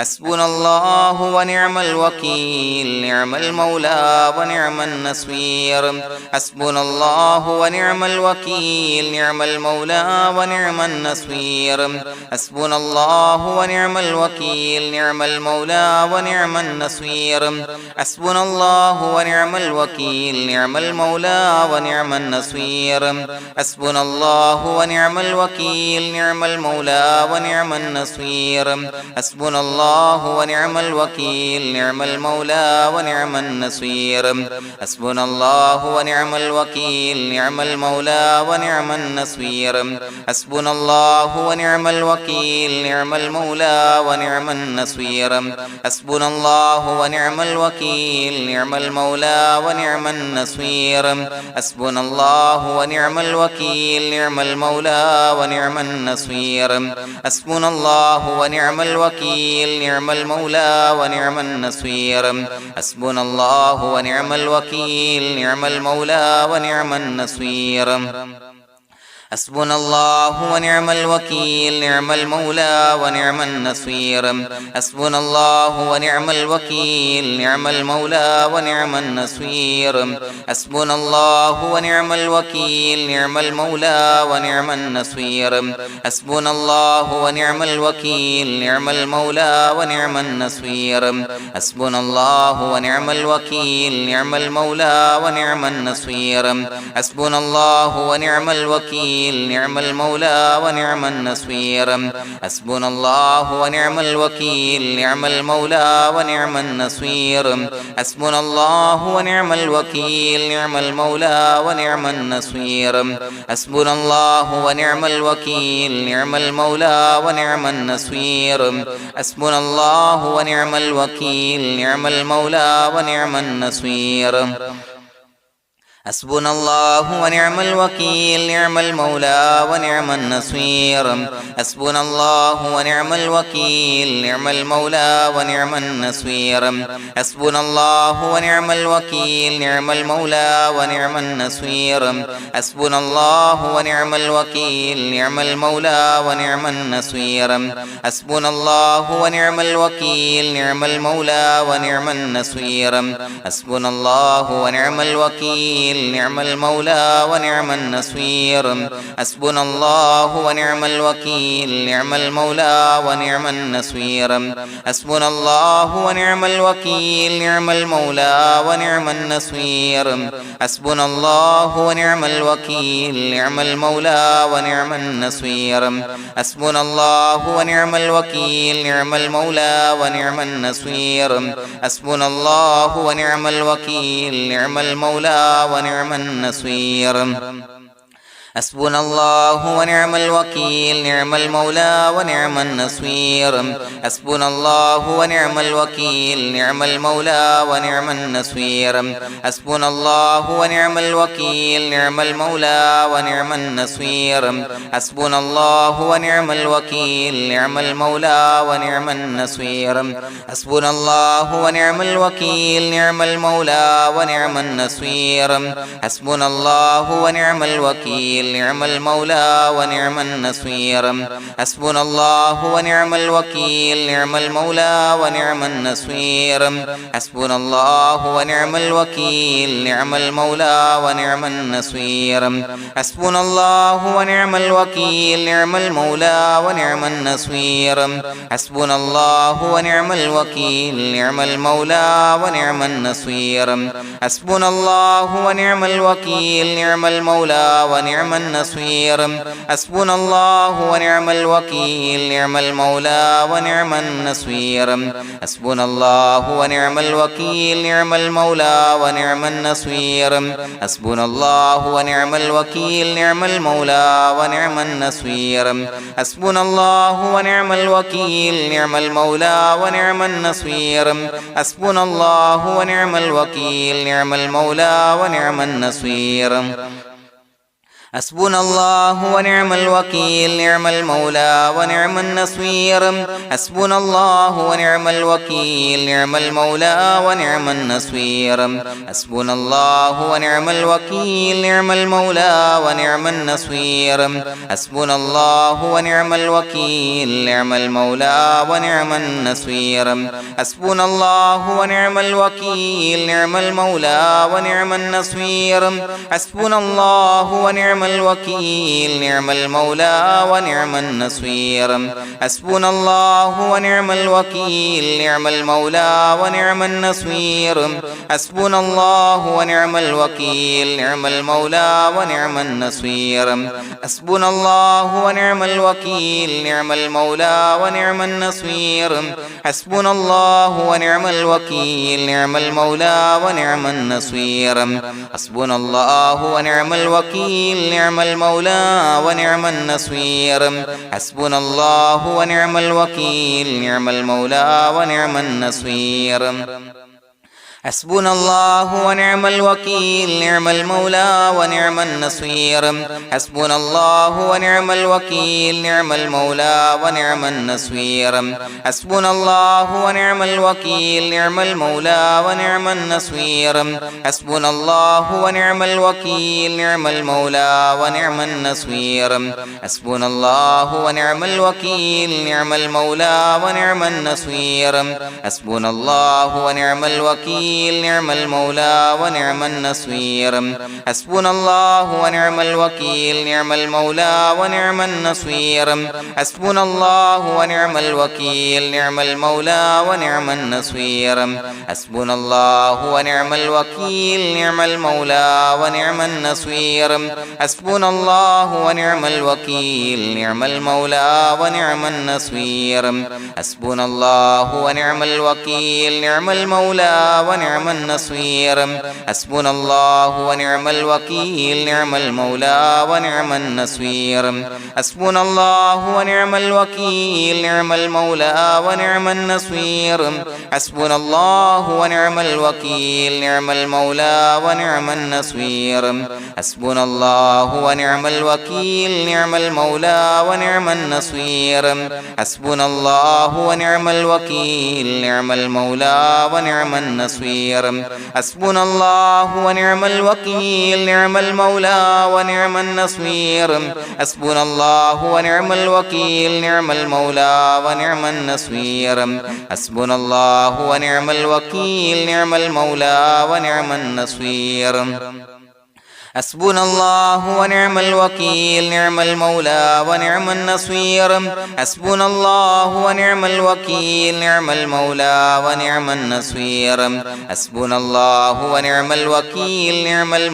حسبنا الله ونعم الوكيل نعم المولى ونعم النصير حسبنا الله ونعم الوكيل نعم المولى ونعم النصير حسبنا الله ونعم الوكيل نعم المولى ونعم النصير حسبنا الله ونعم الوكيل نعم المولى ونعم النصير حسبنا الله ونعم الوكيل نعم المولى ونعم النصير حسبنا الله ونعم الوكيل نعم المولى ونعم النصير حسبنا الله ونعم الوكيل نعم المولى ونعم النصير حسبنا الله ونعم الوكيل نعم المولى ونعم النصير حسبنا الله ونعم الوكيل نعم المولى ونعم النصير حسبنا الله ونعم الوكيل نعم المولى ونعم النصير حسبنا الله ونعم الوكيل نعم المولى ونعم النصير حسبنا الله ونعم الوكيل نعم المولى ونعم النصير حسبنا الله ونعم الوكيل نعم المولى ونعم النصير حسبنا الله ونعم الوكيل نعم المولى ونعم النصير حسبنا الله ونعم الوكيل نعم المولى ونعم النصير حسبنا الله ونعم الوكيل نعم المولى ونعم النصير حسبنا الله ونعم الوكيل نعم المولى ونعم النصير حسبنا الله ونعم الوكيل نعم المولى ونعم النصير حسبنا الله ونعم الوكيل نعم المولى ونعم النصير حسبنا الله ونعم الوكيل نعم المولى ونعم النصير حسبنا الله ونعم الوكيل نعم المولى ونعم النصير حسبنا الله ونعم الوكيل نعم المولى ونعم النصير حسبنا الله ونعم الوكيل نعم المولى ونعم النصير حسبنا الله ونعم الوكيل نعم المولى ونعم النصير حسبنا الله ونعم الوكيل نعم المولى ونعم النصير حسبنا الله ونعم الوكيل نعم المولى ونعم النصير حسبنا الله ونعم الوكيل نعم المولى ونعم النصير حسبنا الله ونعم الوكيل نعم المولى ونعم النصير حسبنا الله ونعم الوكيل نعم المولى ونعم النصير حسبنا الله ونعم الوكيل نعم المولى ونعم النصير حسبنا الله ونعم الوكيل نعم المولى ونعم النصير حسبنا الله ونعم الوكيل نعم المولى ونعم النصير حسبنا الله ونعم الوكيل نعم المولى ونعم النصير حسبنا الله ونعم الوكيل نعم المولى ونعم النصير حسبنا الله ونعم الوكيل نعم المولى ونعم النصير حسبنا الله ونعم الوكيل نعم المولى ونعم النصير حسبنا الله ونعم الوكيل نعم المولى ونعم النصير حسبنا الله ونعم الوكيل نعم المولى ونعم النصير حسبنا الله ونعم الوكيل نعم المولى ونعم النصير حسبنا الله ونعم الوكيل نعم المولى ونعم النصير حسبنا الله ونعم الوكيل نعم المولى ونعم النصير حسبنا الله ونعم الوكيل نعم المولى ونعم النصير حسبنا الله ونعم الوكيل نعم المولى ونعم النصير حسبنا الله ونعم الوكيل نعم المولى ونعم النصير حسبنا الله ونعم الوكيل نعم المولى ونعم النصير حسبنا الله ونعم الوكيل نعم المولى ونعم النصير حسبنا الله ونعم الوكيل نعم المولى ونعم النصير حسبنا الله ونعم الوكيل نعم المولى ونعم النصير حسبنا الله ونعم الوكيل نعم المولى ونعم النصير حسبنا الله ونعم الوكيل نعم المولى ونعم النصير حسبنا الله ونعم الوكيل نعم المولى ونعم النصير حسبنا الله ونعم الوكيل نعم المولى ونعم النصير حسبنا الله ونعم الوكيل نعم المولى ونعم النصير حسبنا الله ونعم الوكيل نعم المولى ونعم النصير حسبنا الله ونعم الوكيل نعم المولى ونعم النصير حسبنا الله ونعم الوكيل نعم المولى ونعم النصير حسبنا الله ونعم الوكيل نعم المولى ونعم النصير حسبنا الله ونعم الوكيل نعم المولى ونعم النصير حسبنا الله ونعم الوكيل نعم المولى ونعم النصير حسبنا الله ونعم الوكيل نعم المولى ونعم النصير حسبنا الله ونعم الوكيل نعم المولى ونعم النصير حسبنا الله ونعم الوكيل نعم المولى ونعم النصير حسبنا الله ونعم الوكيل نعم المولى ونعم النصير حسبنا الله ونعم الوكيل نعم المولى ونعم النصير حسبنا الله ونعم الوكيل نعم المولى ونعم النصير حسبنا الله ونعم الوكيل نعم المولى ونعم النصير حسبنا الله ونعم الوكيل نعم المولى ونعم النصير حسبنا الله ونعم الوكيل نعم المولى ونعم النصير حسبنا الله ونعم الوكيل نعم المولى ونعم النصير حسبنا الله ونعم الوكيل نعم المولى ونعم النصير حسبنا الله ونعم الوكيل نعم المولى ونعم النصير حسبنا الله ونعم الوكيل نعم المولى ونعم النصير حسبنا الله ونعم الوكيل نعم المولى ونعم النصير حسبنا الله ونعم الوكيل نعم المولى ونعم النصير حسبنا الله ونعم الوكيل نعم المولى ونعم النصير حسبنا الله ونعم الوكيل نعم المولى ونعم النصير حسبنا الله ونعم الوكيل نعم المولى ونعم النصير حسبنا الله ونعم الوكيل نعم المولى ونعم النصير حسبنا الله ونعم الوكيل نعم المولى ونعم النصير حسبنا الله ونعم الوكيل نعم المولى ونعم النصير حسبنا الله ونعم الوكيل نعم المولى ونعم النصير حسبنا الله ونعم الوكيل نعم المولى ونعم النصير حسبنا الله ونعم الوكيل نعم المولى ونعم النصير حسبنا الله ونعم الوكيل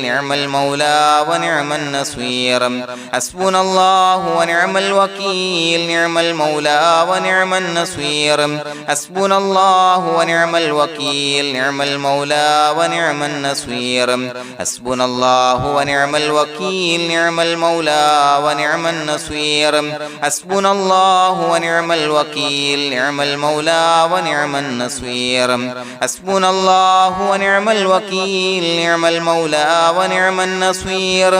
نعم المولى ونعم النصير حسبنا الله ونعم الوكيل نعم المولى ونعم النصير حسبنا الله ونعم الوكيل نعم المولى ونعم النصير حسبنا الله ونعم الوكيل نعم المولى ونعم النصير حسبنا الله ونعم الوكيل نعم المولى ونعم النصير حسبنا الله ونعم الوكيل نعم المولى ونعم النصير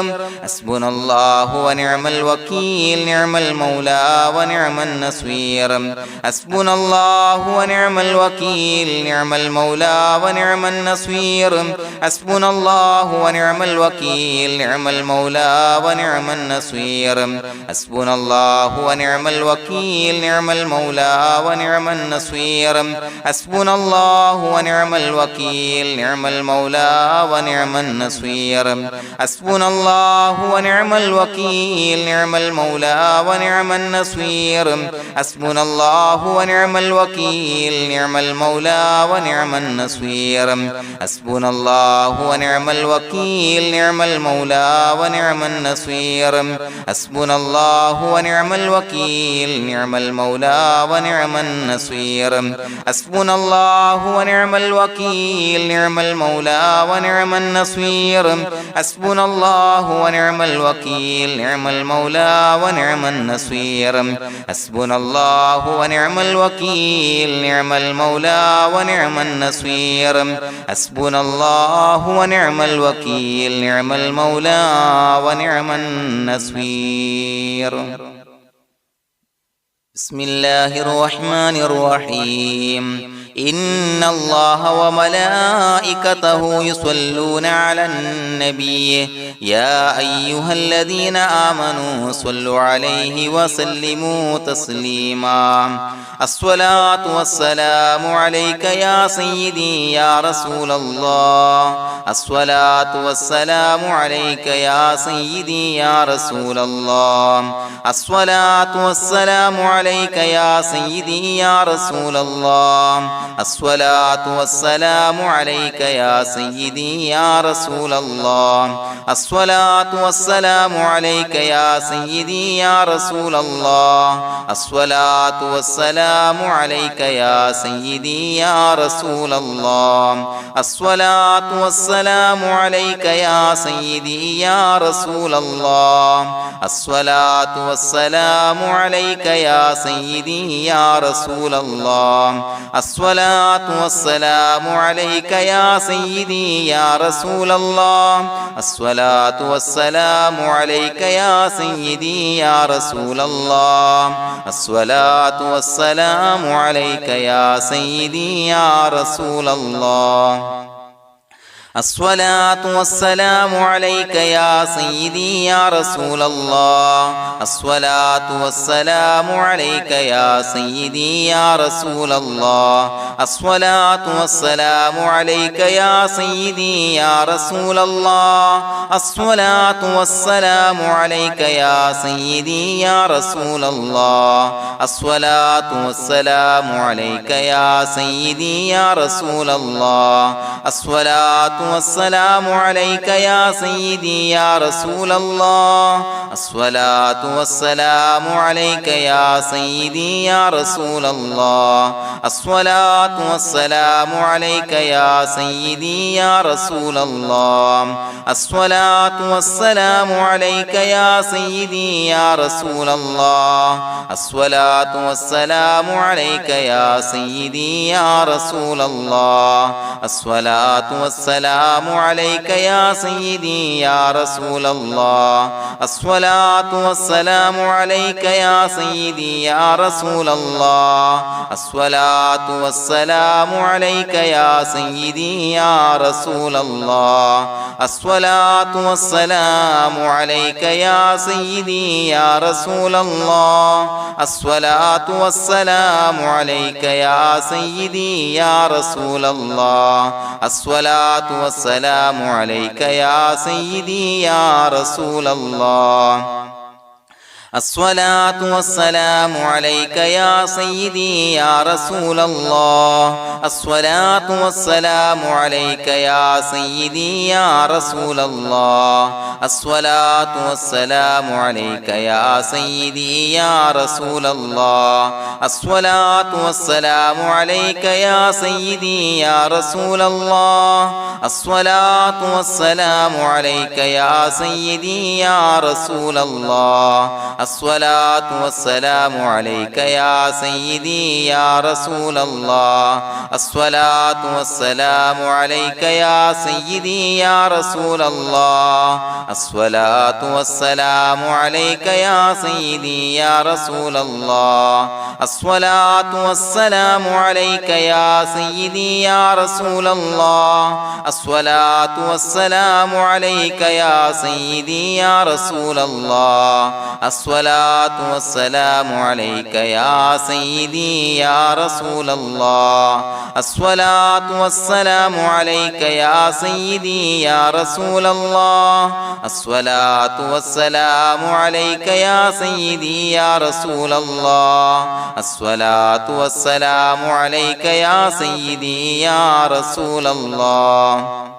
حسبنا الله ونعم الوكيل نعم المولى ونعم النصير حسبنا الله ونعم الوكيل نعم المولى ونعم النصير حسبنا الله ونعم الوكيل نعم المولى ونعم النصير حسبنا الله ونعم الوكيل نعم المولى ونعم النصير حسبنا الله ونعم الوكيل نعم المولى ونعم النصير حسبنا الله ونعم الوكيل نعم المولى ونعم النصير حسبنا الله ونعم الوكيل نعم المولى ونعم النصير حسبنا الله ونعم الوكيل نعم المولى ونعم النصير حسبنا الله ونعم الوكيل نعم المولى ونعم النصير حسبنا الله ونعم الوكيل نعم المولى ونعم النصير حسبنا الله ونعم الوكيل نعم المولى ونعم النصير حسبنا الله ونعم الوكيل نعم المولى ونعم النصير حسبنا الله ونعم الوكيل نعم المولى ونعم النصير بسم الله الرحمن الرحيم إن الله وملائكته يصلون على النبي يا أيها الذين آمنوا صلوا عليه وسلموا تسليما الصلاة والسلام عليك يا سيدي يا رسول الله الصلاة والسلام عليك يا سيدي يا رسول الله الصلاة والسلام عليك يا سيدي يا رسول الله الصلاة والسلام عليك يا سيدي يا رسول الله الصلاة والسلام عليك يا سيدي يا رسول الله الصلاة والسلام عليك يا سيدي يا رسول الله الصلاة والسلام عليك يا سيدي يا رسول الله الصلاة والسلام عليك يا سيدي يا رسول الله الصلاة والسلام عليك يا سيدي يا رسول الله الصلاة والسلام عليك يا سيدي يا رسول الله الصلاة والسلام عليك يا سيدي يا رسول الله الصلاة والسلام عليك يا سيدي يا رسول الله الصلاة والسلام عليك يا سيدي يا رسول الله الصلاة والسلام عليك يا سيدي يا رسول الله الصلاة والسلام عليك يا سيدي يا رسول الله الصلاة والسلام عليك يا سيدي يا رسول الله الصلاة والسلام عليك يا سيدي يا رسول الله الصلاة والسلام عليك يا سيدي يا رسول الله الصلاة والسلام عليك يا سيدي يا رسول الله الصلاة والسلام عليك يا سيدي يا رسول الله الصلاة والسلام عليك يا سيدي يا رسول الله الصلاة والسلام عليك يا سيدي يا رسول الله الصلاة والسلام عليك يا سيدي يا رسول الله الصلاة والسلام عليك يا سيدي يا رسول الله الصلاة والسلام عليك يا سيدي يا رسول الله الصلاة والسلام عليك يا سيدي يا رسول الله الصلاة والسلام عليك يا سيدي يا رسول الله الصلاة والسلام عليك يا سيدي يا رسول الله الصلاة والسلام عليك يا سيدي يا رسول الله الصلاة والسلام عليك يا سيدي يا رسول الله الصلاة والسلام عليك يا سيدي يا رسول الله الصلاة والسلام عليك يا سيدي يا رسول الله الصلاة والسلام عليك يا سيدي يا رسول الله الصلاة والسلام عليك يا سيدي يا رسول الله الصلاة والسلام عليك يا سيدي يا رسول الله الصلاة والسلام عليك يا سيدي يا رسول الله الصلاة والسلام عليك يا سيدي يا رسول الله الصلاة والسلام عليك يا سيدي يا رسول الله الصلاة والسلام عليك يا سيدي يا رسول الله الصلاة والسلام عليك يا سيدي يا رسول الله الصلاة والسلام عليك يا سيدي يا رسول الله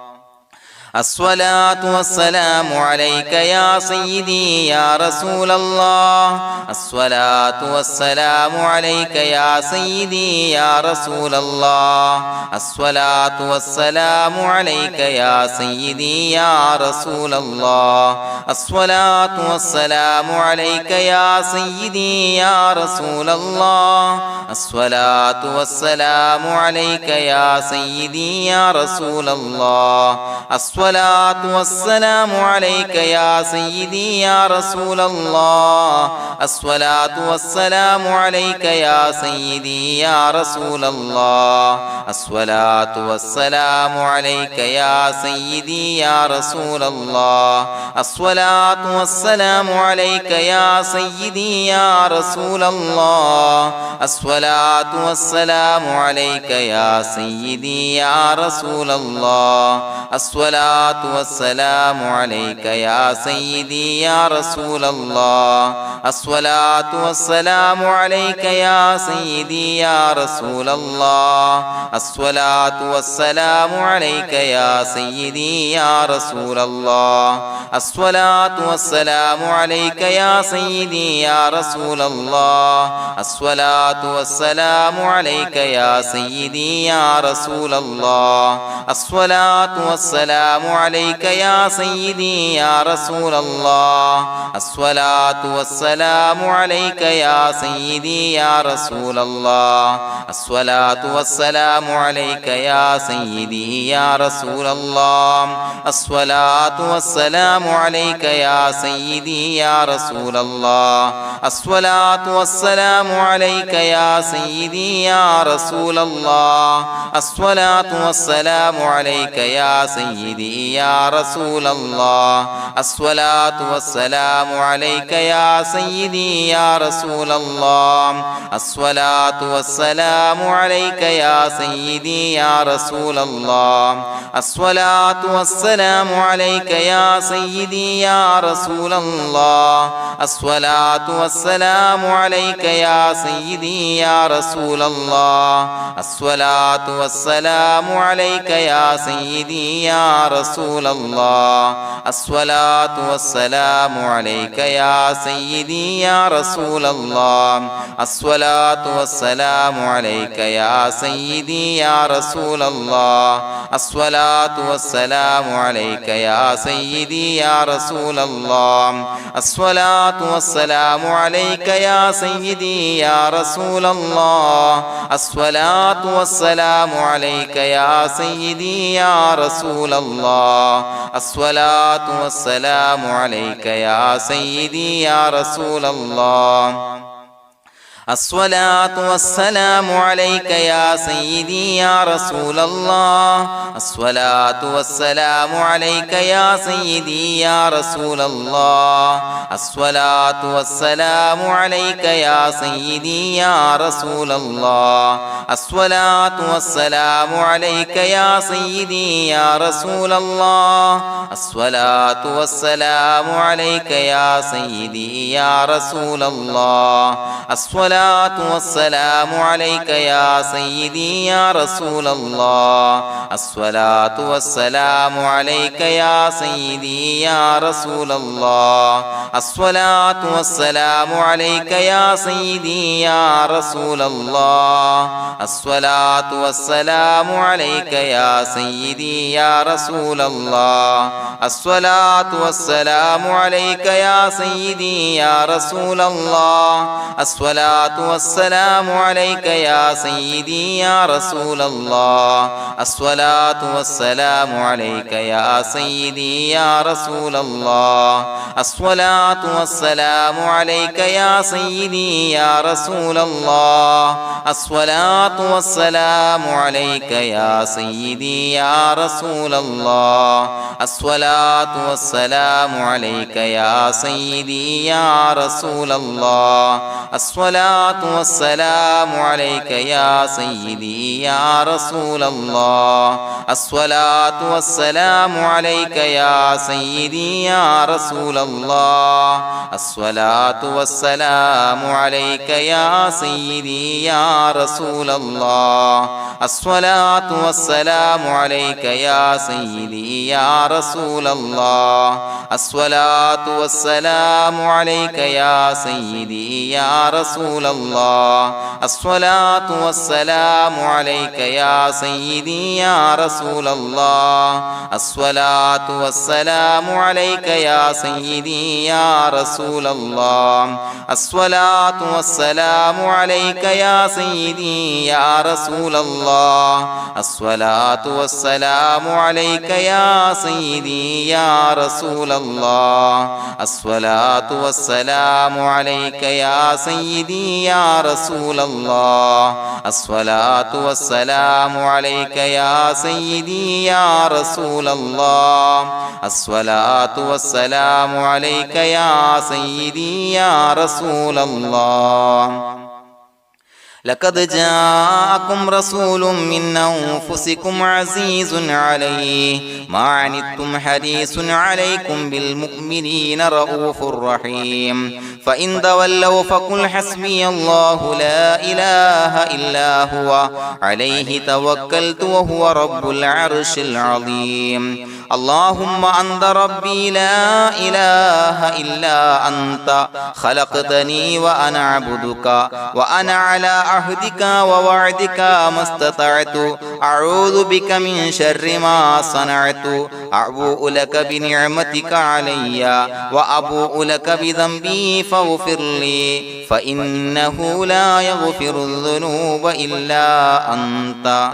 الصلاة والسلام عليك يا سيدي يا رسول الله الصلاة والسلام عليك يا سيدي يا رسول الله الصلاة والسلام عليك يا سيدي يا رسول الله الصلاة والسلام عليك يا سيدي يا رسول الله الصلاة والسلام عليك يا سيدي يا رسول الله الصلاة والسلام عليك يا سيدي يا رسول الله الصلاة والسلام عليك يا سيدي يا رسول الله الصلاة والسلام عليك يا سيدي يا رسول الله الصلاة والسلام عليك يا سيدي يا رسول الله الصلاة والسلام عليك يا سيدي يا رسول الله الصلاة والسلام عليك يا سيدي يا رسول الله الصلاة والسلام عليك يا سيدي يا رسول الله الصلاة والسلام عليك يا سيدي يا رسول الله الصلاة والسلام عليك يا سيدي يا رسول الله الصلاة والسلام عليك يا سيدي يا رسول الله الصلاة والسلام عليك يا سيدي يا رسول الله الصلاة والسلام عليك يا سيدي يا رسول الله الصلاة والسلام عليك يا سيدي يا رسول الله الصلاة والسلام عليك يا سيدي يا رسول الله الصلاة والسلام عليك يا سيدي يا رسول الله الصلاة والسلام عليك يا سيدي يا رسول الله الصلاة والسلام عليك يا سيدي يا رسول الله الصلاة والسلام عليك يا سيدي يا رسول الله الصلاة والسلام عليك يا سيدي يا رسول الله الصلاة والسلام عليك يا سيدي يا رسول الله الصلاة والسلام عليك يا سيدي يا رسول الله الصلاة والسلام عليك يا سيدي يا رسول الله الصلاة والسلام عليك يا سيدي يا رسول الله الصلاة والسلام عليك يا سيدي يا رسول الله الصلاة والسلام عليك يا سيدي يا رسول الله الصلاة والسلام عليك يا سيدي يا رسول الله الصلاة والسلام عليك يا سيدي يا رسول الله الصلاة والسلام عليك يا سيدي يا رسول الله الصلاة والسلام عليك يا سيدي يا رسول الله الصلاة والسلام عليك يا سيدي يا رسول الله الصلاة والسلام عليك يا سيدي يا رسول الله الصلاة والسلام عليك يا سيدي يا رسول الله الصلاة والسلام عليك يا سيدي يا رسول الله الصلاة والسلام عليك يا سيدي يا رسول الله الصلاة والسلام عليك يا سيدي يا رسول الله الصلاة والسلام عليك يا سيدي يا رسول الله الصلاة والسلام عليك يا سيدي يا رسول الله الصلاة والسلام عليك يا سيدي يا رسول الله الصلاة والسلام عليك يا سيدي يا رسول الله الصلاة والسلام عليك يا سيدي يا رسول الله الصلاة والسلام عليك يا سيدي يا رسول الله الصلاة والسلام عليك يا سيدي يا رسول الله الصلاة الصلاة والسلام عليك يا سيدي يا رسول الله الصلاة والسلام عليك يا سيدي يا رسول الله الصلاة والسلام عليك يا سيدي يا رسول الله الصلاة والسلام عليك يا سيدي يا رسول الله الصلاة والسلام عليك يا سيدي يا رسول الله الصلاة والسلام عليك يا سيدي يا رسول الله الصلاة والسلام عليك يا سيدي يا رسول الله الصلاة والسلام عليك يا سيدي يا رسول الله الصلاة والسلام عليك يا سيدي يا رسول الله الصلاة والسلام عليك يا سيدي يا رسول الله الصلاة والسلام عليك يا سيدي يا رسول الله الصلاة والسلام عليك يا سيدي يا رسول الله لقد جاءكم رسول من أنفسكم عزيز عليه ما عنتم حريص عليكم بالمؤمنين رؤوف رحيم فإن تولوا فقل حسبي الله لا إله إلا هو عليه توكلت وهو رب العرش العظيم اللهم أنت ربي لا إله إلا أنت خلقتني وأنا عبدك وأنا على عهدك ووعدك ما استطعت أعوذ بك من شر ما صنعت أبوء لك بنعمتك علي وأبوء لك بذنبي فاغفر لي فإنه لا يغفر الذنوب إلا أنت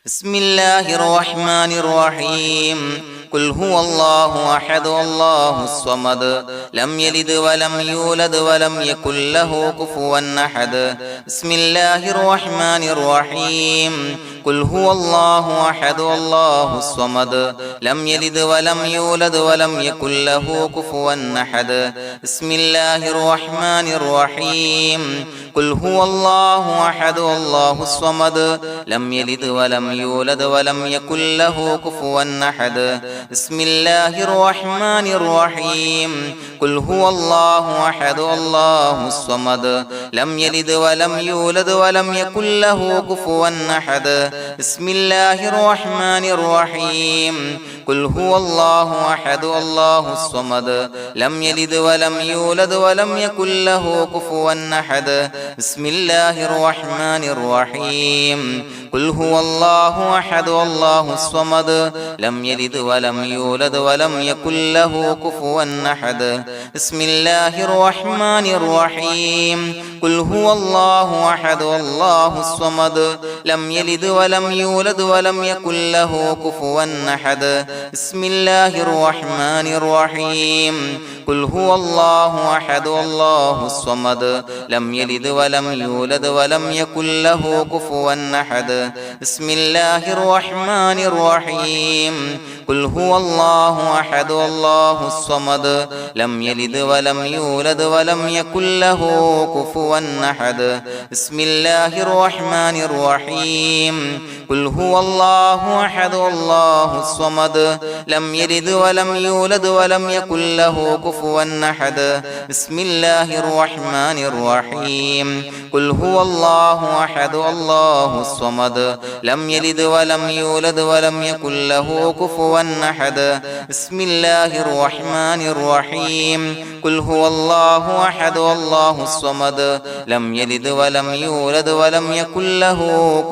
بسم الله الرحمن الرحيم قل هو الله أحد الله الصمد لم يلد ولم يولد ولم يكن له كفوا أحد بسم الله الرحمن الرحيم قل هو الله أحد الله الصمد لم يلد ولم يولد ولم يكن له كفوا أحد بسم الله الرحمن الرحيم قل هو الله أحد الله الصمد لم يلد ولم يولد ولم يكن له كفوا أحد بسم الله الرحمن الرحيم قل هو الله أحد الله الصمد لم يلد ولم يولد ولم يكن له كفوا أحد بسم الله الرحمن الرحيم قل هو الله أحد الله الصمد لم يلد ولم يولد ولم يكن له كفوا أحد بسم الله الرحمن الرحيم قل هو الله أحد الله الصمد لم يلد ولم يولد ولم يكن له كفوا أحد بسم الله الرحمن الرحيم قل هو الله أحد الله الصمد لم يلد ولم يولد ولم يكن له كفوا أحد بسم الله الرحمن الرحيم قل هو الله أحد الله الصمد لم يلد ولم يولد ولم يكن له كفوا أحد بسم الله الرحمن الرحيم قل هو الله أحد الله الصمد لم يلد ولم يولد ولم يكن له كفوا أحد بسم الله الرحمن الرحيم قل هو الله أحد الله الصمد لم يلد ولم يولد ولم يكن له كفوا أحد بسم الله الرحمن الرحيم قل هو الله أحد الله الصمد لم يلد ولم يولد ولم يكن له كفوا أحد بسم الله الرحمن الرحيم قل هو الله أحد الله الصمد لم يلد ولم يولد ولم يكن له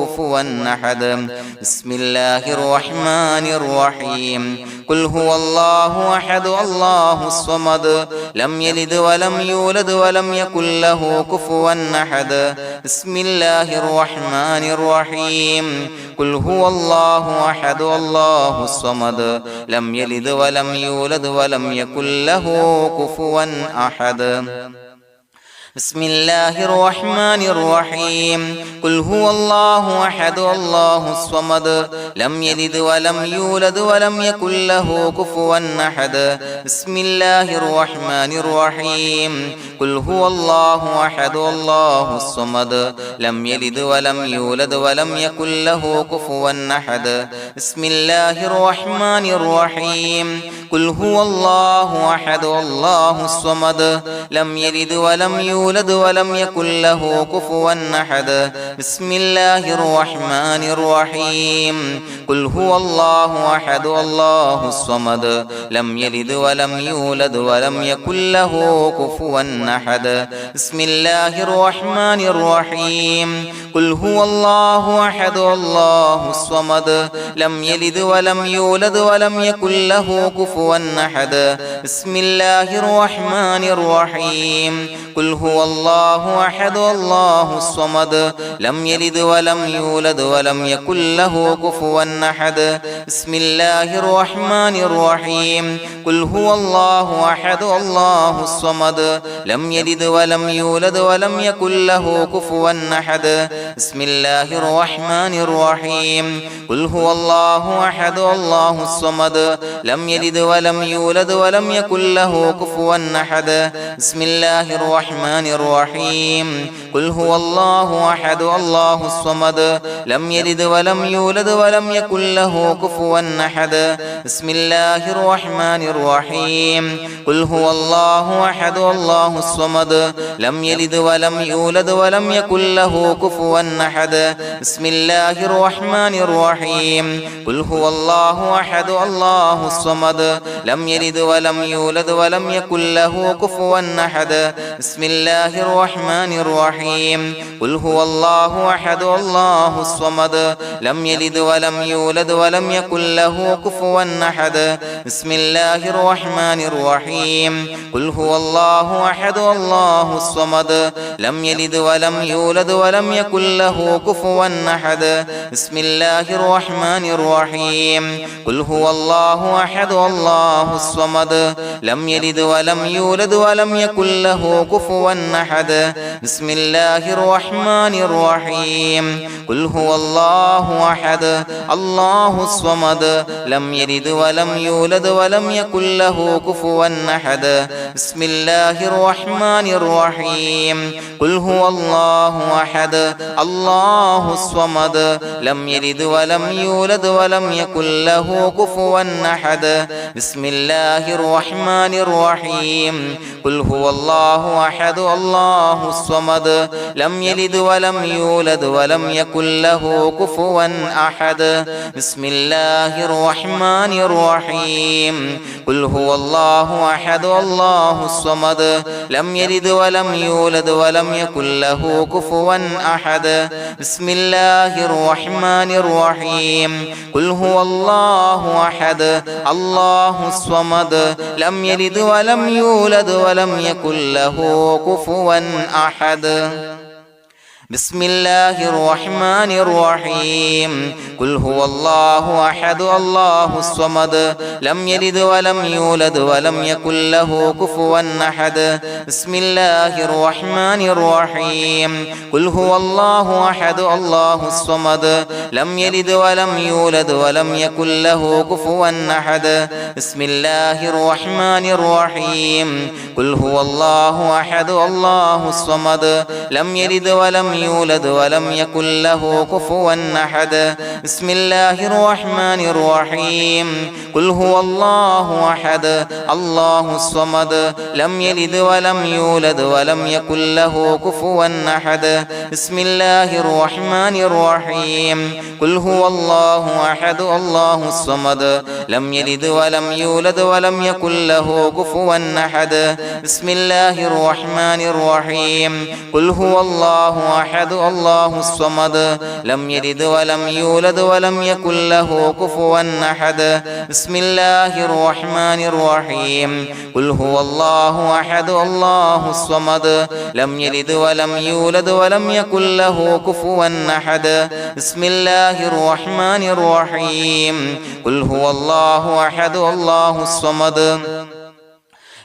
كفوا أحد بسم الله الرحمن الرحيم قل هو الله أحد الله الصمد لم يلد ولم يولد ولم يكن له كفوا أحد بسم الله الرحمن الرحيم قل هو الله أحد الله الصمد لم يلد ولم يولد ولم يكن له كفوا أحد بسم الله الرحمن الرحيم قل هو الله أحد الله الصمد لم يلد ولم يولد ولم يكن له كفوا أحد بسم الله الرحمن الرحيم قل هو الله أحد الله الصمد لم يلد ولم يولد ولم يكن له كفوا أحد بسم الله الرحمن الرحيم قل هو الله أحد الله الصمد لم يلد ولم يولد ولم يكن له كفوا أحد بسم الله الرحمن الرحيم قل هو الله أحد الله الصمد لم يلد ولم يولد ولم يكن له كفوا أحد بسم الله الرحمن الرحيم قل هو الله أحد الله الصمد لم يلد ولم يولد ولم يكن له كفوا أحد بسم الله الرحمن الرحيم قل هو الله أحد الله الصمد لم يلد ولم يولد ولم يكن له كفوا أحد بسم الله الرحمن الرحيم قل هو الله أحد الله الصمد لم يلد ولم يولد ولم يكن له كفوا أحد بسم الله الرحمن الرحيم قل هو الله أحد الله الصمد لم يلد ولم يولد ولم يكن له كفوا أحد بسم الله الرحمن الرحيم قل هو الله أحد الله الصمد لم يلد ولم يولد ولم يكن له كفوا أحد بسم الله الرحمن الرحيم قل هو الله أحد الله الصمد لم يلد ولم يولد ولم يكن له كفوا أحد بسم الله الرحمن الرحيم قل هو الله أحد الله الصمد لم يلد ولم يولد ولم يكن له كفوا أحد بسم الله الرحمن الرحيم قل هو الله أحد الله الصمد لم يلد ولم يولد ولم يكن له كفوا أحد بسم الله الرحمن الرحيم قل هو الله أحد الله الصمد لم يلد ولم يولد ولم يكن له كفوا أحد بسم الله الرحمن الرحيم قل هو الله أحد الله الصمد لم يلد ولم يولد ولم يكن له كفوا أحد بسم الله الرحمن الرحيم قل هو الله أحد الله الصمد لم يلد ولم يولد ولم يكن له كفوا أحد بسم الله الرحمن الرحيم قل هو الله أحد الله الصمد لم يلد ولم يولد ولم يكن له كفوا أحد بسم الله الرحمن الرحيم قل هو الله أحد الله الصمد لم يلد ولم يولد ولم يكن له كفوا أحد بسم الله الرحمن الرحيم قل هو الله أحد الله الصمد لم يلد ولم يولد ولم يكن له كفوا أحد بسم الله الرحمن الرحيم قل هو الله أحد الله الصمد لم يلد ولم يولد ولم يكن له كفوا أحد بسم الله الرحمن الرحيم قل هو الله أحد الله الصمد لم يلد ولم يولد ولم يكن له كفوا أحد بسم الله الرحمن الرحيم قل هو الله أحد الله الصمد لم يلد ولم يولد ولم يكن له كفوا أحد بسم الله الرحمن الرحيم قل هو الله أحد الله الصمد لم يلد ولم يولد ولم يكن له كفوا أحد بسم الله الرحمن الرحيم قل هو الله أحد الله الصمد لم يلد ولم يولد ولم يكن له كفوا أحد بسم الله الرحمن الرحيم قل هو الله أحد الله الصمد لم يلد ولم يولد ولم يكن له كفوا أحد بسم الله الرحمن الرحيم قل هو الله أحد الله الصمد لم يلد ولم يولد ولم يكن له كفوا أحد بسم الله الرحمن الرحيم قل هو الله أحد الله الصمد لم يلد ولم يولد ولم يكن له كفوا أحد بسم الله الرحمن الرحيم قل هو الله أحد الله الصمد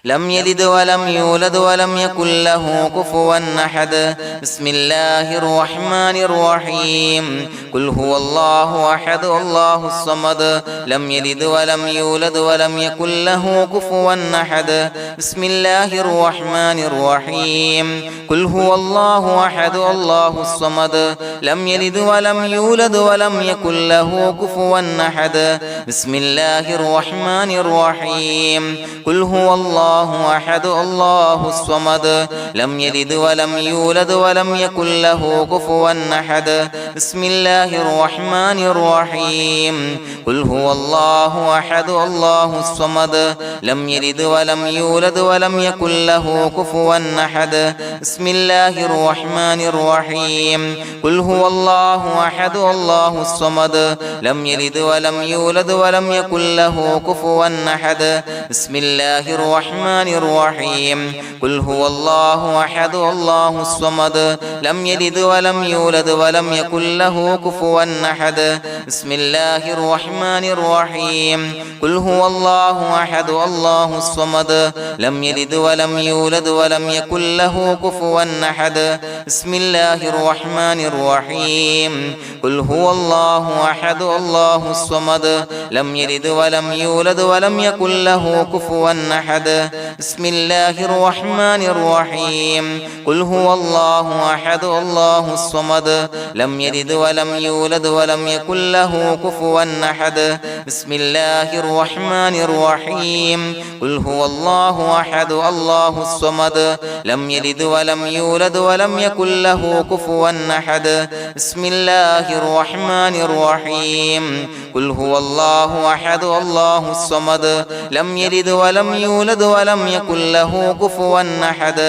لم يلد ولم يولد ولم يكن له كفوا أحد. بسم الله الرحمن الرحيم. قل هو الله أحد الله الصمد لم يلد ولم يولد ولم يكن له كفوا أحد. بسم الله الرحمن الرحيم. قل هو الله أحد الله الصمد لم يلد ولم يولد ولم يكن له كفوا أحد. بسم الله الرحمن الرحيم. قل هو الله أحد الله الصمد لم يلد ولم يولد ولم يكن له كفوا أحد. بسم الله الرحمن الرحيم. قل هو الله أحد الله الصمد لم يلد ولم يولد ولم يكن له كفوا أحد. بسم الله الرحمن الرحيم. قل هو الله أحد الله الصمد لم يلد ولم يولد ولم يكن له كفوا أحد. بسم الله الرحمن الرحيم. قل هو الله أحد الله الصمد لم يلد ولم يولد ولم يكن له كفوا أحد. بسم الله الرحمن الرحيم. قل هو الله أحد الله الصمد لم يلد ولم يولد ولم يكن له كفوا أحد. بسم الله الرحمن الرحيم. قل هو الله أحد الله الصمد لم يلد ولم يولد ولم يكن له كفوا أحد. بسم الله الرحمن الرحيم. قل هو الله أحد الله الصمد لم يلد ولم يولد ولم يكن له كفوا أحد. بسم الله الرحمن الرحيم. قل هو الله أحد الله الصمد لم يلد ولم يولد ولم يكن له كفوا أحد. بسم الله الرحمن الرحيم. قل هو الله أحد الله الصمد لم يلد ولم يولد ولم يكن له كفوا أحد.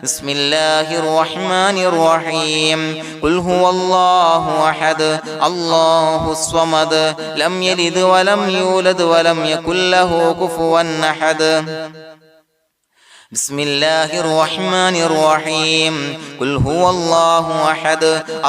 بسم الله الرحمن الرحيم. قل هو الله أحد الله الصمد لم يلد ولم يولد ولم يكن له كفوا أحد. بسم الله الرحمن الرحيم. قل هو الله أحد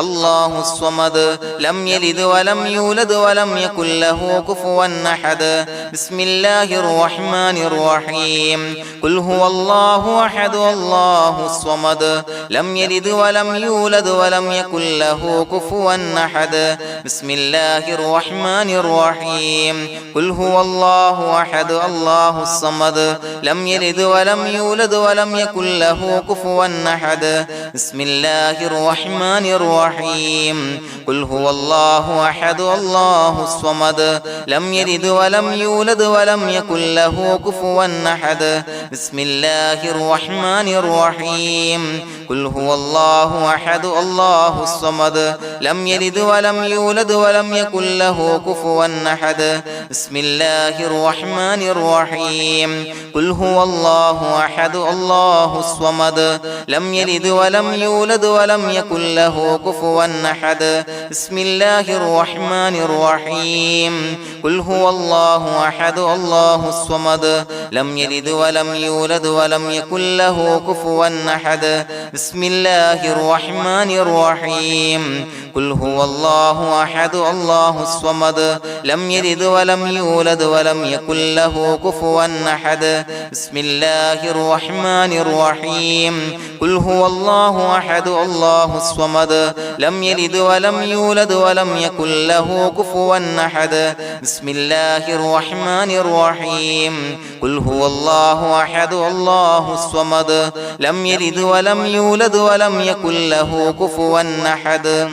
الله الصمد لم يلد ولم يولد ولم يكن له كفوا أحد. بسم الله الرحمن الرحيم. قل هو الله أحد الله الصمد لم يلد ولم يولد ولم يكن له كفوا أحد. بسم الله الرحمن الرحيم. قل هو الله أحد الله الصمد لم يلد ولم يولد ولم يكن له كفوا أحد. بسم الله الرحمن الرحيم. قل هو الله أحد الله الصمد لم يلد ولم يولد ولم يكن له كفوا أحد. بسم الله الرحمن الرحيم. قل هو الله أحد الله الصمد لم يلد ولم يولد ولم يكن له كفوا أحد. بسم الله الرحمن الرحيم. قل هو الله أحد الله الصمد لم يلد ولم يولد ولم يكن له كفوا أحد. بسم الله الرحمن الرحيم. قل هو الله أحد الله الصمد لم يلد ولم يولد ولم يكن له كفوا أحد. بسم الله الرحمن الرحيم. قل هو الله أحد الله الصمد لم يلد ولم يولد ولم يكن له كفوا أحد. بسم الله الرحمن الرحيم. قل هو الله أحد الله الصمد لم يلد ولم يولد ولم يكن له كفوا أحد. بسم الله الرحمن الرحيم. قل هو الله أحد الله الصمد لم يلد ولم يولد ولم يكن له كفوا أحد.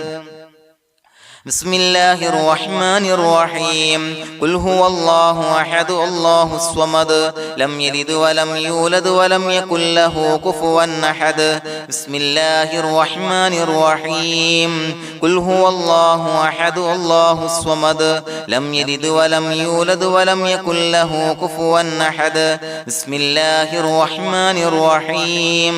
بسم الله الرحمن الرحيم. قل هو الله أحد الله الصمد لم يلد ولم يولد ولم يكن له كفوا أحد. بسم الله الرحمن الرحيم. قل هو الله أحد الله الصمد لم يلد ولم يولد ولم يكن له كفوا أحد. بسم الله الرحمن الرحيم.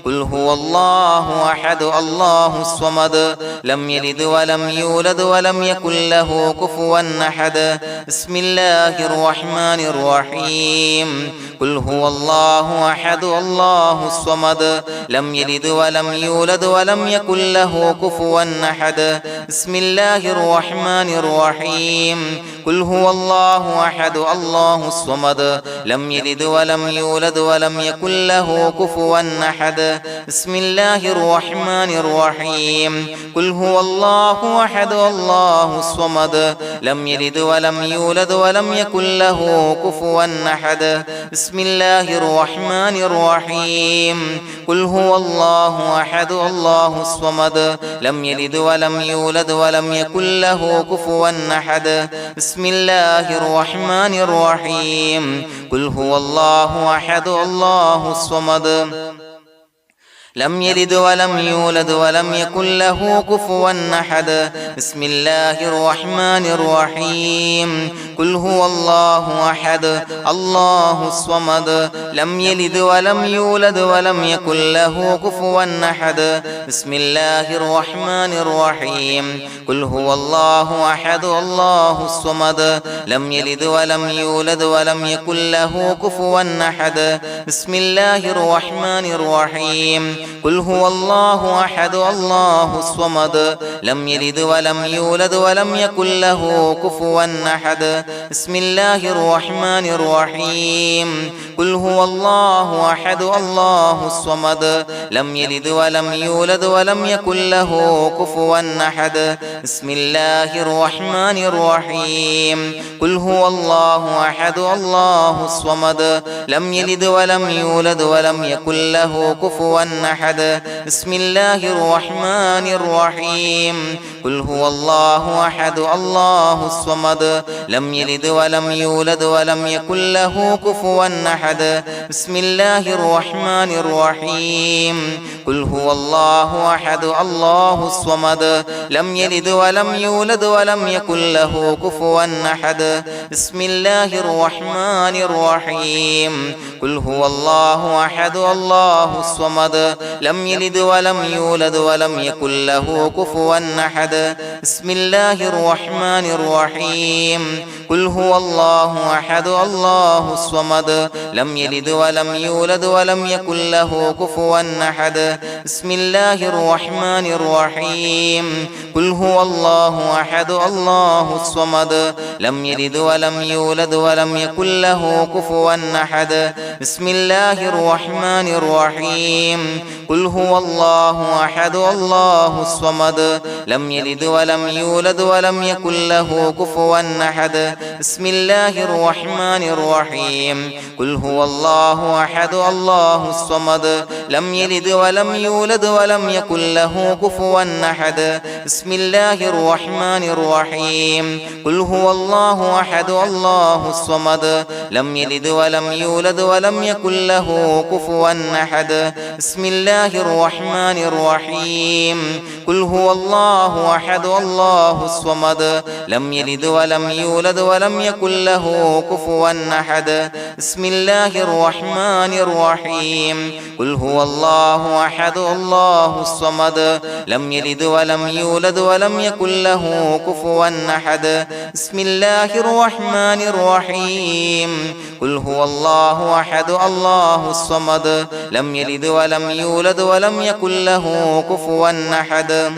قل هو الله أحد الله الصمد لم يلد ولم يولد يولد ولم يكن له كفوا أحد بسم الله الرحمن الرحيم قل هو الله أحد الله الصمد لم يلد ولم يولد ولم يكن له كفوا أحد بسم الله الرحمن الرحيم قل هو الله أحد الله الصمد لم يلد ولم يولد ولم يكن له كفوا أحد بسم الله الرحمن الرحيم قل هو الله أحد الله الصمد لم يلد ولم يولد ولم يكن له كفوا أحد بسم الله الرحمن الرحيم قل هو الله أحد الله الصمد لم يلد ولم يولد ولم يكن له كفوا أحد بسم الله الرحمن الرحيم قل هو الله أحد الله الصمد لم يلد ولم يولد ولم يكن له كفوا أحد بسم الله الرحمن الرحيم قل هو الله أحد الله الصمد لم يلد ولم يولد ولم يكن له كفوا أحد بسم الله الرحمن الرحيم قل هو الله أحد الله الصمد لم يلد ولم يولد ولم يكن له كفوا أحد بسم الله الرحمن الرحيم قل هو الله أحد الله الصمد لم يلد ولم يولد ولم يكن له كفوا أحد بسم الله الرحمن الرحيم قل هو الله أحد الله الصمد لم يلد ولم يولد ولم يكن له كفوا أحد بسم الله الرحمن الرحيم قل هو الله أحد الله الصمد لم يلد ولم يولد ولم يكن له كفوا أحد بسم الله الرحمن الرحيم قل هو الله أحد الله الصمد لم يلد ولم يولد ولم يكن له كفوا أحد بسم الله الرحمن الرحيم قل هو الله أحد الله الصمد لم يلد ولم يولد ولم يكن له كفوا أحد بسم الله الرحمن الرحيم قل هو الله أحد الله الصمد لم يلد ولم يولد ولم يكن له كفوا أحد بسم الله الرحمن الرحيم قل هو الله أحد الله الصمد لم يلد ولم يولد ولم يكن له كفوا أحد بسم الله الرحمن الرحيم قل هو الله أحد الله الصمد لم يلد ولم يولد ولم يكن له كفوا أحد بسم الله الرحمن الرحيم قل هو الله أحد الله الصمد لم يلد ولم يولد ولم يكن له كفوا أحد بسم الله الرحمن الرحيم قل هو الله أحد الله الصمد لم يلد ولم يولد ولم يكن له كفوا أحد بسم الله الرحمن الرحيم قل هو الله أحد الله الصمد لم يلد ولم يولد ولم يكن له كفوا أحد بسم الله الرحمن الرحيم قل هو الله أحد الله الصمد لم يلد ولم يولد ولم يكن له كفوا أحد بسم الله الرحمن الرحيم قل هو الله أحد الله الصمد لم يلد ولم يولد ولم يكن له كفوا أحد بسم الله الرحمن الرحيم قل هو الله أحد الله الصمد لم يلد ولم يولد ولم يكن له كفوا أحد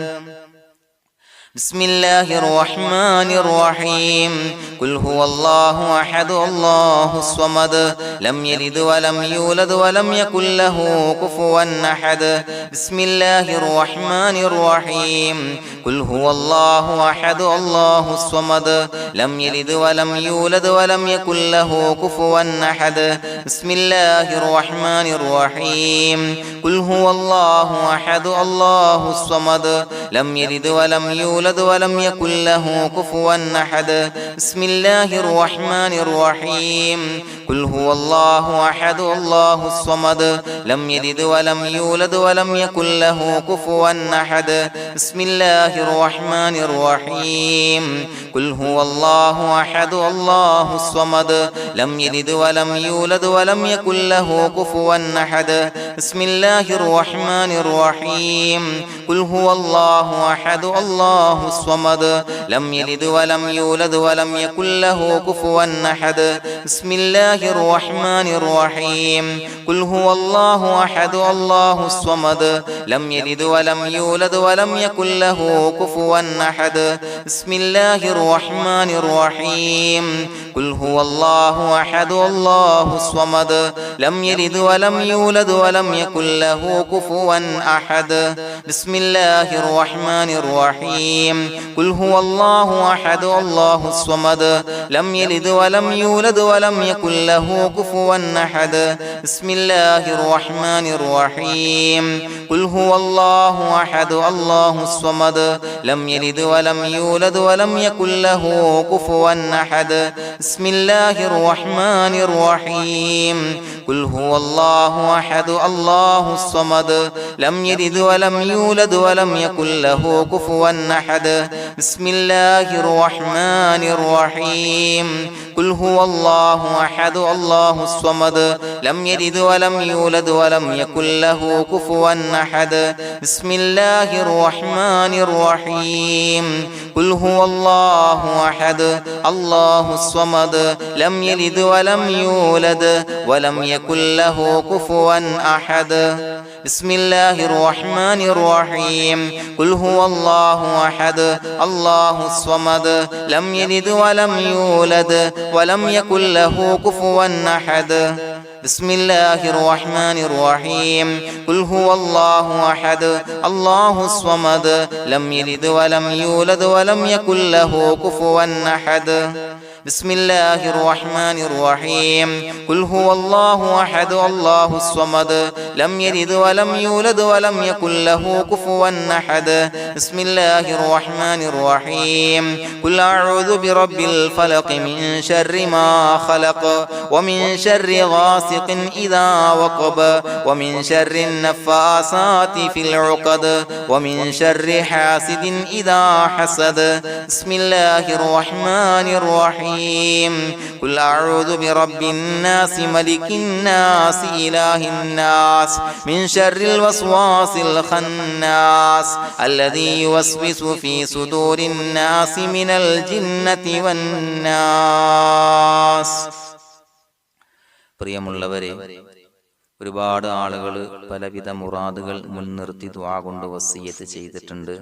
بسم الله الرحمن الرحيم قل هو الله أحد الله الصمد لم يلد ولم يولد ولم يكن له كفوا أحد بسم الله الرحمن الرحيم قل هو الله أحد الله الصمد لم يلد ولم يولد ولم يكن له كفوا أحد بسم الله الرحمن الرحيم قل هو الله أحد الله الصمد لم يلد ولم يولد ولم يكن له كفوا أحد بسم الله الرحمن الرحيم قل هو الله أحد الله الصمد لم يلد ولم يولد ولم يكن له كفوا أحد بسم الله الرحمن الرحيم قل هو الله أحد الله الصمد لم يلد ولم يولد ولم يكن له كفوا أحد بسم الله الرحمن الرحيم قل هو الله الله أحد الله الصمد لم يلد ولم يولد ولم يكن له كفوا أحد بسم الله الرحمن الرحيم قل هو الله أحد الله الصمد لم يلد ولم يولد ولم يكن له كفوا أحد بسم الله الرحمن الرحيم قل هو الله أحد الله الصمد لم يلد ولم يولد ولم يكن له كفوا أحد بسم الله الرحمن الرحيم قل هو الله أحد الله الصمد لم يلد ولم يولد ولم يكن له كفوا أحد بسم الله الرحمن الرحيم قل هو الله أحد الله الصمد لم يلد ولم يولد ولم يكن له كفوا أحد بسم الله الرحمن الرحيم قل هو الله أحد الله الصمد لم يلد ولم يولد ولم يكن له كفوا أحد بسم الله الرحمن الرحيم قل هو الله أحد الله الصمد لم يلد ولم يولد ولم يكن له كفوا أحد بسم الله الرحمن الرحيم قل هو الله أحد الله الصمد لم يلد ولم يولد ولم يكن له كفوا أحد بسم الله الرحمن الرحيم قل هو الله أحد الله الصمد لم يلد ولم يولد ولم يكن له كفوا أحد بسم الله الرحمن الرحيم قل هو الله أحد الله الصمد لم يلد ولم يولد ولم يكن له كفوا أحد بسم الله الرحمن الرحيم قل هو الله أحد الله الصمد لم يلد ولم يولد ولم يكن له كفوا أحد بسم الله الرحمن الرحيم قل أعوذ برب الفلق من شر ما خلق ومن شر غاسق إذا وقب ومن شر النفاثات في العقد ومن شر حاسد إذا حسد بسم الله الرحمن الرحيم قل أعوذ برب الناس ملك الناس إله الناس من شر الوسواس الخناس الذي يوسوس في صدور الناس من الجنة والناس. പ്രിയമുള്ളവരെ, ഒരുപാട് ആളുകൾ പലവിധ മുറാദുകൾ മുൻനിർത്തി ദുആ കൊണ്ട് വസിയ്യത്ത് ചെയ്തിട്ടുണ്ട്.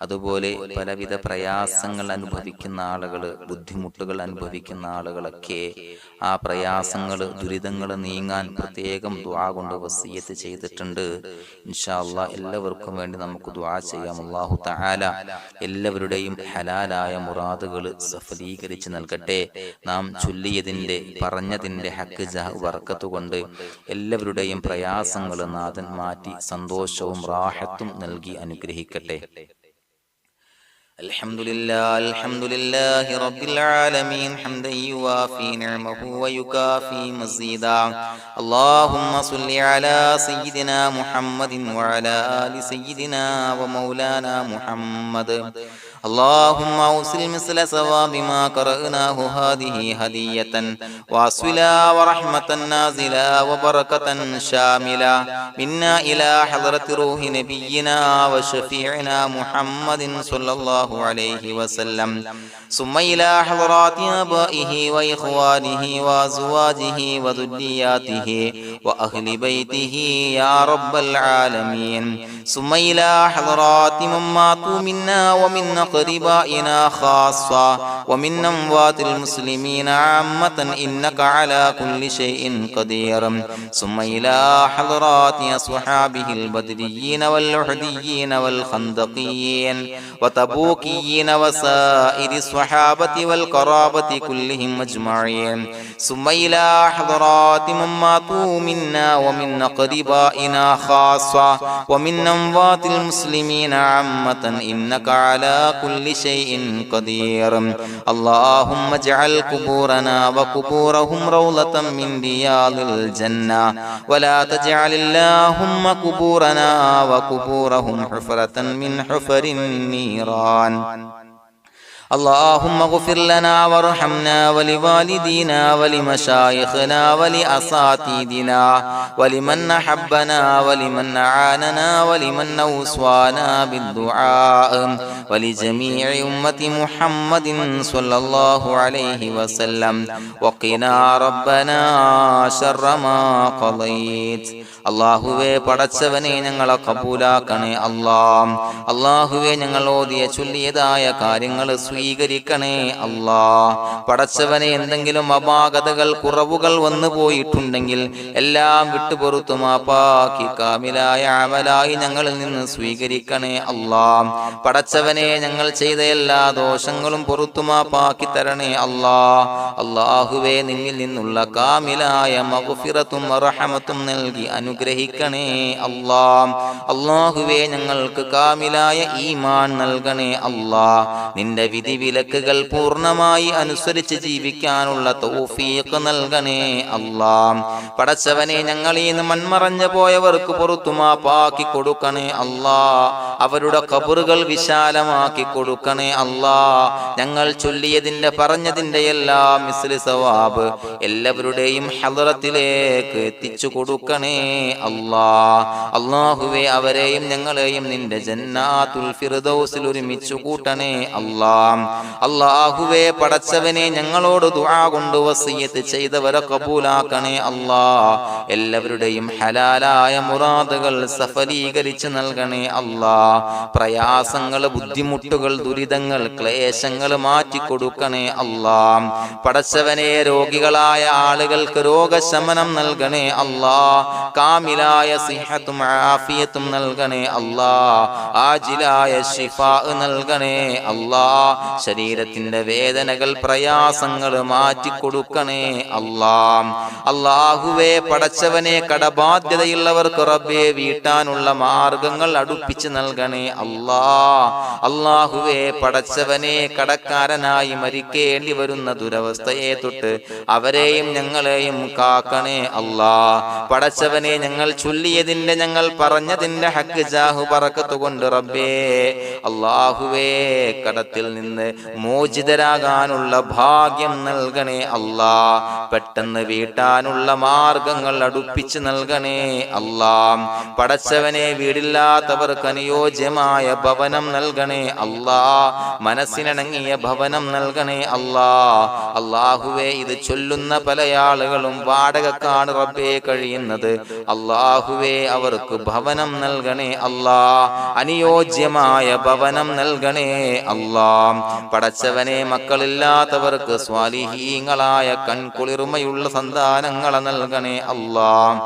അതുപോലെ പലവിധ പ്രയാസങ്ങൾ അനുഭവിക്കുന്ന ആളുകൾ, ബുദ്ധിമുട്ടുകൾ അനുഭവിക്കുന്ന ആളുകളൊക്കെ ആ പ്രയാസങ്ങൾ, ദുരിതങ്ങൾ നീങ്ങാൻ പ്രത്യേകം ദുആ കൊണ്ട് വസിയ്യത്ത് ചെയ്തിട്ടുണ്ട്. ഇൻഷാ അല്ലാഹ് എല്ലാവർക്കും വേണ്ടി നമുക്ക് ദുആ ചെയ്യാം. അല്ലാഹു തആല എല്ലാവരുടെയും ഹലാലായ മുറാദുകൾ സഫലീകരിച്ച് നൽകട്ടെ. നാം ചൊല്ലിയതിൻ്റെ, പറഞ്ഞതിൻ്റെ ഹക്ക് ജാഹ് ബർക്കത്ത് കൊണ്ട് എല്ലാവരുടെയും പ്രയാസങ്ങൾ നാഥൻ മാറ്റി സന്തോഷവും റാഹത്തും നൽകി അനുഗ്രഹിക്കട്ടെ. الحمد لله رب العالمين حمدا يوافي نعمه ويكافي مزيدا. اللهم صل على سيدنا محمد وعلى آل سيدنا ومولانا محمد. اللهم أوصل مثل ثواب ما قرأناه هذه هدية واصلا ورحمة نازلا وبركة شاملة منا إلى حضرة روح نبينا وشفيعنا محمد صلى الله عليه وسلم، ثم إلى حضرات آبائه وإخوانه وأزواجه وذرياته وأهل بيته يا رب العالمين، ثم إلى حضرات من ماتوا منا ومن أقربائنا خاصة ومن أموات المسلمين عامة إنك على كل شيء قدير، ثم إلى حضرات أصحابه البدريين والأحديين والخندقيين وتبوكيين وسائر الصحابة والقرابة كلهم أجمعين، ثم إلى حضرات من ماتوا منا ومن أقربائنا خاصة ومن أموات المسلمين عامة إنك على كل شيء قدير. اللهم اجعل قبورنا وقبورهم روضة من رياض الجنة، ولا تجعل اللهم قبورنا وقبورهم حفرة من حفر النيران. اللهم اغفر لنا وارحمنا ولوالدينا ولمشايخنا ولأساتذتنا ولمن أحبنا ولمن أعاننا ولمن أوصانا بالدعاء ولجميع أمة محمد صلى الله عليه وسلم وقنا ربنا شر ما قضيت. അള്ളാഹുവേ പടച്ചവനെ ഞങ്ങളെ കബൂലാക്കണേ അല്ലാഹ്. അള്ളാഹുവേ ഞങ്ങൾ ഓതിയ ചൊല്ലിയതായ കാര്യങ്ങൾ സ്വീകരിക്കണേ അല്ലാഹ്. പടച്ചവനെ എന്തെങ്കിലും അപാകതകൾ കുറവുകൾ വന്നു പോയിട്ടുണ്ടെങ്കിൽ എല്ലാം വിട്ടുപുറത്തു മാപ്പാക്കി കാമിലായ അമലായി ഞങ്ങളിൽ നിന്ന് സ്വീകരിക്കണേ അല്ലാഹ്. പടച്ചവനെ ഞങ്ങൾ ചെയ്ത എല്ലാ ദോഷങ്ങളും പുറത്തു മാപ്പാക്കി തരണേ അല്ലാഹ്. അള്ളാഹുവേ നിന്നിൽ നിന്നുള്ള കാമിലായ മഗ്ഫിറത്തും റഹമത്തും നൽകി അനുഗ്രഹിക്കണേ അല്ലാഹ്. അല്ലാഹുവേ ഞങ്ങൾക്ക് കാമിലായ ഈമാൻ നൽകണേ അല്ലാഹ്. നിന്റെ വിധി വിലക്കുകൾ പൂർണ്ണമായി അനുസരിച്ച് ജീവിക്കാനുള്ള തൗഫീഖ് നൽകണേ അല്ലാഹ്. പടച്ചവനെ ഞങ്ങളിൽ നിന്ന് മൺമറഞ്ഞു പോയവർക്ക് പുറത്തു മാപ്പാക്കി കൊടുക്കണേ അല്ലാഹ്. അവരുടെ ഖബറുകൾ വിശാലമാക്കി കൊടുക്കണേ അല്ലാഹ്. ഞങ്ങൾ ചൊല്ലിയതിന്റെ പറഞ്ഞതിന്റെ എല്ലാം മിസ്ലി സവാബ് എല്ലാവരുടെയും ഹളറത്തിലേക്ക് എത്തിച്ചു കൊടുക്കണേ അല്ലാഹ്. അല്ലാഹുവേ അവരെയും ഞങ്ങളെയും നിന്റെ ജന്നാത്തുൽ ഫിർദൗസിൽ ഒരുമിച്ചു കൂട്ടണേ അല്ലാഹ്. അല്ലാഹുവേ പടച്ചവനെ ഞങ്ങളോട് ദുആ കൊണ്ട് വസിയത്ത് ചെയ്തവരെ കബൂലാക്കണേ അല്ലാഹ്. എല്ലാവരുടെയും ഹലാലായ മുറാദുകൾ സഫലീകരിച്ച് നൽകണേ അല്ലാഹ്. പ്രയാസങ്ങൾ, ബുദ്ധിമുട്ടുകൾ, ദുരിതങ്ങൾ, ക്ലേശങ്ങൾ മാറ്റിക്കൊടുക്കണേ അല്ലാഹ്. പടച്ചവനെ രോഗികളായ ആളുകൾക്ക് രോഗശമനം നൽകണേ അല്ലാഹ്. കാമിലായ സിഹത്തും ആഫിയത്തും നൽകണേ അല്ലാഹ്. ആജിലായ ശിഫാ നൽകണേ അല്ലാഹ്. ശരീരത്തിന്റെ വേദനകൾ, പ്രയാസങ്ങൾ മാറ്റിക്കൊടുക്കണേ അല്ലാഹ്. അല്ലാഹുവേ പടച്ചവനെ കടബാധ്യതയുള്ളവർക്ക് റബ്ബേ വീട്ടാനുള്ള മാർഗങ്ങൾ അടുപ്പിച്ച് നൽകണേ അല്ലാഹ്. അല്ലാഹുവേ പടച്ചവനെ കടക്കാരനായി മരിക്കേണ്ടി വരുന്ന ദുരവസ്ഥയെ തൊട്ട് അവരെയും ഞങ്ങളെയും കാക്കണേ അല്ലാഹ്. പടച്ചവനെ ഞങ്ങൾ ചൊല്ലിയതിന്റെ, ഞങ്ങൾ പറഞ്ഞതിന്റെ ഹക്ക് ജാഹു ബറക്കത്ത് കൊണ്ട് റബ്ബേ അല്ലാഹുവേ കടത്തിൽ നിന്ന് മോചിതരാകാനുള്ള ഭാഗ്യം നൽകണേ അല്ലാഹ്. പെട്ടെന്ന് വീട്ടാനുള്ള മാർഗങ്ങൾ അടുപ്പിച്ച് നൽകണേ അല്ലാഹ്. പടച്ചവനെ വീടില്ലാത്തവർക്ക് അനുയോജ്യമായ ഭവനം നൽകണേ അല്ലാഹ്. മനസ്സിനിണങ്ങിയ ഭവനം നൽകണേ അല്ലാഹ്. അല്ലാഹുവേ ഇത് ചൊല്ലുന്ന പല ആളുകളും വാടകക്കാണ് റബ്ബേ കഴിയുന്നത്. അല്ലാഹുവേ അവർക്ക് ഭവനം നൽകണേ അല്ലാഹ്. അനുയോജ്യമായ ഭവനം നൽകണേ അല്ലാഹ്. പടച്ചവനെ മക്കളില്ലാത്തവർക്ക് സ്വാലിഹീങ്ങളായ കൺകുളിർമയുള്ള സന്താനങ്ങളെ നൽകണേ അല്ലാഹ്.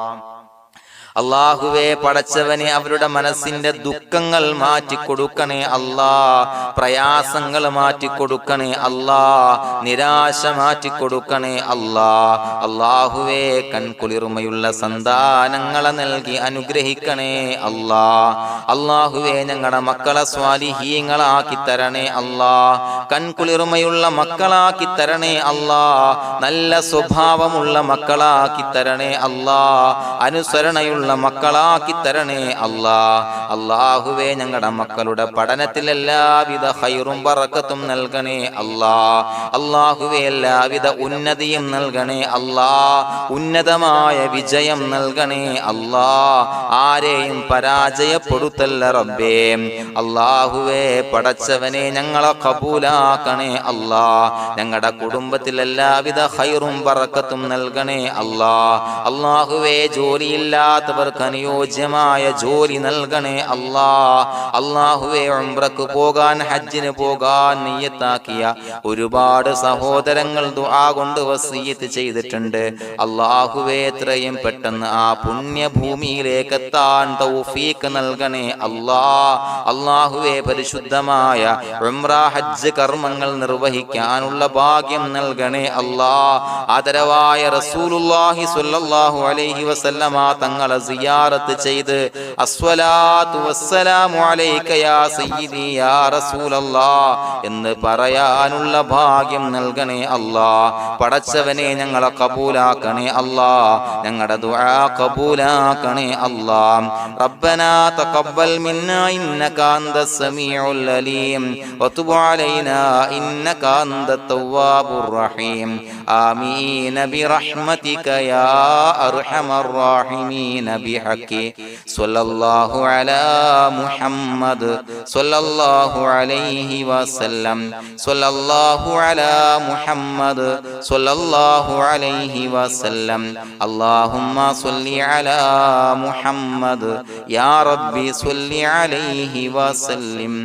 അല്ലാഹുവേ പടച്ചവനെ അവരുടെ മനസ്സിന്റെ ദുഃഖങ്ങൾ മാറ്റിക്കൊടുക്കണേ അല്ലാഹ്. പ്രയാസങ്ങൾ മാറ്റിക്കൊടുക്കണേ അല്ലാഹ്. നിരാശ മാറ്റിക്കൊടുക്കണേ അല്ലാഹ്. അല്ലാഹുവേ കൺകുളിർമയുള്ള സന്താനങ്ങളെ നൽകി അനുഗ്രഹിക്കണേ അല്ലാഹ്. അല്ലാഹുവേ ഞങ്ങളുടെ മക്കളെ സ്വാലിഹീങ്ങളാക്കി തരണേ അല്ലാഹ്. കൺകുളിർമയുള്ള മക്കളാക്കി തരണേ അല്ലാഹ്. നല്ല സ്വഭാവമുള്ള മക്കളാക്കി തരണേ അല്ലാഹ്. അനുസരണയുള്ള മക്കളാക്കി തരണേ അല്ലാഹ്. അല്ലാഹുവേ ഞങ്ങളുടെ മക്കളുടെ പഠനത്തിൽ എല്ലാവിധ ഖൈറും ബറക്കത്തും നൽകണേ അല്ലാഹ്. അല്ലാഹുവേ എല്ലാവിധ ഉന്നതിയും നൽകണേ അല്ലാഹ്. ഉന്നതമായ വിജയം നൽകണേ അല്ലാഹ്. ആരെയും പരാജയപ്പെടുത്തല്ല റബ്ബേ. അല്ലാഹുവേ പടച്ചവനെ ഞങ്ങളെ കബൂലാക്കണേ അല്ലാഹ്. ഞങ്ങളുടെ കുടുംബത്തിൽ എല്ലാവിധ ഖൈറും ബറക്കത്തും നൽകണേ അല്ലാഹ്. അല്ലാഹുവേ ജോലിയില്ലാത്ത അനുയോജ്യമായ ജോലി നൽകണേ അല്ലാഹ്. അല്ലാഹുവേ ഉംറക്ക് പോകാൻ, ഹജ്ജിന് പോകാൻ നിയ്യത്താക്കിയ ഒരുപാട് സഹോദരങ്ങൾ ദുആ കൊണ്ട് വസിയത്ത് ചെയ്തിട്ടുണ്ട്. അല്ലാഹുവേ എത്രയും പെട്ടെന്ന് ആ പുണ്യഭൂമിയിലേക്ക് എത്താൻ തൗഫീഖ് നൽകണേ അല്ലാഹ്. അല്ലാഹുവേ പരിശുദ്ധമായ ഉംറ ഹജ്ജ് കർമ്മങ്ങൾ നിർവഹിക്കാനുള്ള ഭാഗ്യം നൽകണേ അല്ലാഹ്. ആദരവായ റസൂലുള്ളാഹി സ്വല്ലല്ലാഹു അലൈഹി വസല്ലമ തങ്ങളെ സിയാറത്ത് ചെയ്ത് അസ്സലാത്തു വസ്സലാമു അലൈക യാ സയ്യിദി യാ റസൂലല്ലാഹ് എന്ന് പറയാനുള്ള ഭാഗ്യം നൽകണേ അല്ലാ. പടച്ചവനെ ഞങ്ങളെ കബൂലാക്കണേ അല്ലാ, ഞങ്ങളുടെ ദുആ കബൂലാക്കണേ അല്ലാ. റബ്ബനാ തഖബ്ബൽ മിന്നാ ഇന്നക അന്തസ് സമീഉൽ അലീം വതുബ് അലൈനാ ഇന്നക അന്തത് തവ്വാബുർ റഹീം. ആമീൻ ബിറഹ്മതിക യാ അർഹമർ റഹീമീൻ ബിഹഖി സ്വല്ലല്ലാഹു അലാ മുഹമ്മദ് സ്വല്ലല്ലാഹു അലൈഹി വസല്ലം സ്വല്ലല്ലാഹു അലാ മുഹമ്മദ് സ്വല്ലല്ലാഹു അലൈഹി വസല്ലം. അല്ലാഹുമ്മ സ്വല്ലി അലാ മുഹമ്മദ് യാ റബ്ബി സ്വല്ലി അലൈഹി വസല്ലം.